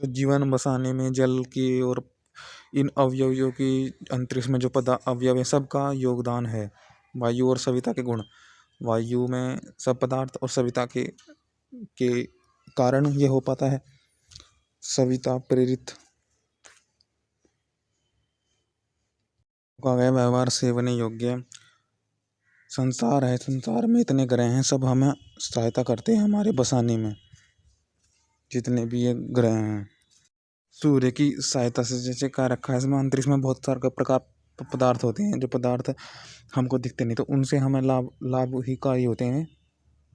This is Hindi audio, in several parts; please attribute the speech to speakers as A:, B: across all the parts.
A: तो जीवन बसाने में जल की और इन अवयवियों की अंतरिक्ष में जो अवयव है सबका योगदान है। वायु और सविता के गुण। वायु में सब पदार्थ और सविता के कारण ये हो पाता है। सविता प्रेरित का गया व्यवहार सेवने योग्य संसार है। संसार में इतने ग्रह हैं, सब हमें सहायता करते हैं हमारे बसाने में, जितने भी ये ग्रह हैं। सूर्य की सहायता से जैसे क्या रखा है इसमें, अंतरिक्ष में बहुत सारे प्रकार पदार्थ होते हैं, जो पदार्थ हमको दिखते नहीं, तो उनसे हमें लाभ ही कार्य होते हैं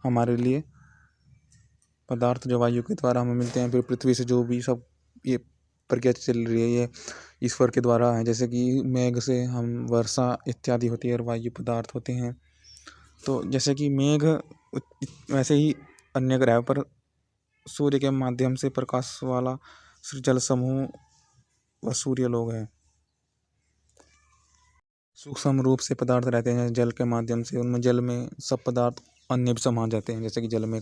A: हमारे लिए। पदार्थ जो वायु के द्वारा हमें मिलते हैं, फिर पृथ्वी से जो भी सब ये प्रक्रिया चल रही है ये ईश्वर के द्वारा है। जैसे कि मेघ से हम वर्षा इत्यादि होती है और वायु पदार्थ होते हैं। तो जैसे कि मेघ, वैसे ही अन्य ग्रह पर सूर्य के माध्यम से प्रकाश वाला जल समूह व सूर्य लोग हैं। सूक्ष्म रूप से पदार्थ रहते हैं जल के माध्यम से, उनमें जल में सब पदार्थ अन्य भी समा जाते हैं। जैसे कि जल में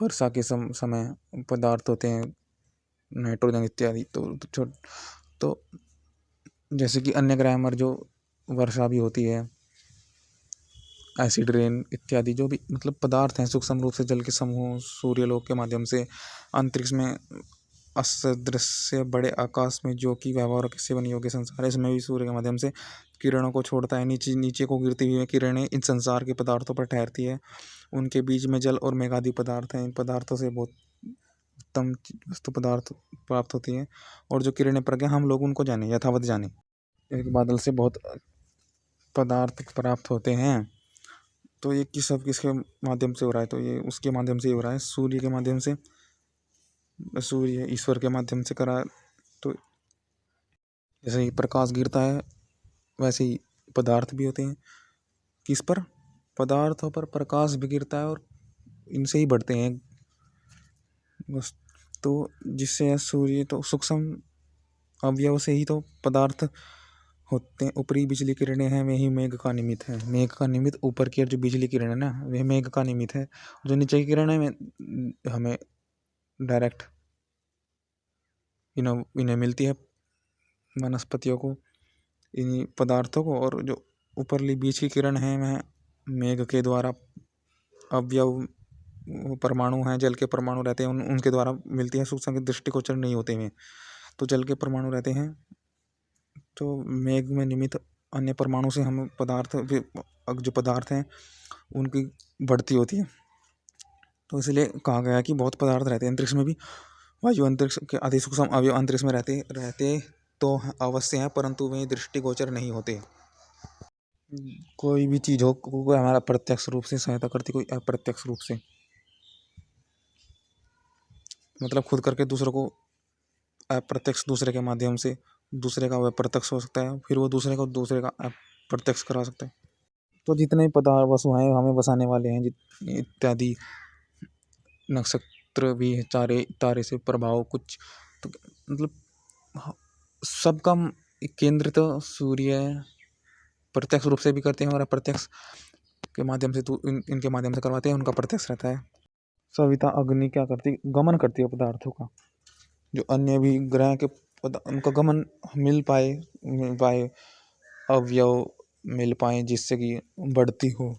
A: वर्षा के समय पदार्थ होते हैं नाइट्रोजन इत्यादि। तो जैसे कि अन्य ग्रह पर जो वर्षा भी होती है, एसिड रेन इत्यादि जो भी मतलब पदार्थ हैं सूक्ष्म रूप से जल के समूह सूर्यलोक के माध्यम से अंतरिक्ष में असदृश्य बड़े आकाश में जो कि व्यवहार के सेवन योग्य संसार है, इसमें भी सूर्य के माध्यम से किरणों को छोड़ता है। नीचे को गिरती हुई किरणें इन संसार के पदार्थों पर ठहरती है। उनके बीच में जल और मेघादि पदार्थ हैं। इन पदार्थों से बहुत उत्तम वस्तु पदार्थ प्राप्त होती हैं, और जो किरणें प्रज्ञा हम लोग उनको जाने, यथावत जाने। एक बादल से बहुत पदार्थ प्राप्त होते हैं। तो ये किसके माध्यम से हो रहा है, तो ये उसके माध्यम से ही हो रहा है, सूर्य के माध्यम से। सूर्य ईश्वर के माध्यम से करा। तो जैसे ही प्रकाश गिरता है वैसे ही पदार्थ भी होते हैं। किस पर? पदार्थों पर प्रकाश भी गिरता है और इनसे ही बढ़ते हैं बस। तो जिससे सूर्य तो सूक्ष्म अवयव से ही तो पदार्थ होते हैं। ऊपरी बिजली किरणें हैं वही मेघ का निमित्त है। मेघ का निमित्त ऊपर की जो बिजली किरण है ना, वह मेघ का निमित्त है। जो नीचे की किरणें हमें डायरेक्ट इन्हें मिलती है वनस्पतियों को, इन पदार्थों को। और जो ऊपरली बीच की किरण है वह मेघ के द्वारा अवयव परमाणु हैं, जल के परमाणु रहते हैं, उनके द्वारा मिलती है। सूक्ष्म के दृष्टिगोचर नहीं होते हैं, तो जल के परमाणु रहते हैं। तो मेघ में निमित्त अन्य परमाणु से हम पदार्थ जो पदार्थ हैं उनकी बढ़ती होती है। तो इसलिए कहा गया कि बहुत पदार्थ रहते हैं अंतरिक्ष में भी। वायु अंतरिक्ष के अति सूक्ष्म अवयव अंतरिक्ष में रहते तो अवश्य हैं, परंतु वे दृष्टिगोचर नहीं होते। कोई भी चीज़ हो, कोई हमारा प्रत्यक्ष रूप से सहायता करती, कोई अप्रत्यक्ष रूप से, मतलब खुद करके दूसरों को अप्रत्यक्ष दूसरे के माध्यम से, दूसरे का वह प्रत्यक्ष हो सकता है, फिर वो दूसरे को दूसरे का अप्रत्यक्ष करा सकता है। तो जितने पदार्थ वस्तुएं हमें बसाने वाले हैं इत्यादि, नक्षत्र भी है, तारे से प्रभाव कुछ, तो मतलब सबका केंद्र तो सूर्य प्रत्यक्ष रूप से भी करते हैं और अप्रत्यक्ष के माध्यम से, तो इनके माध्यम से करवाते हैं, उनका प्रत्यक्ष रहता है। सविता अग्नि क्या करती? गमन करती है पदार्थों का। जो अन्य भी ग्रह के उनका गमन मिल पाए अवयव मिल पाए, जिससे कि बढ़ती हो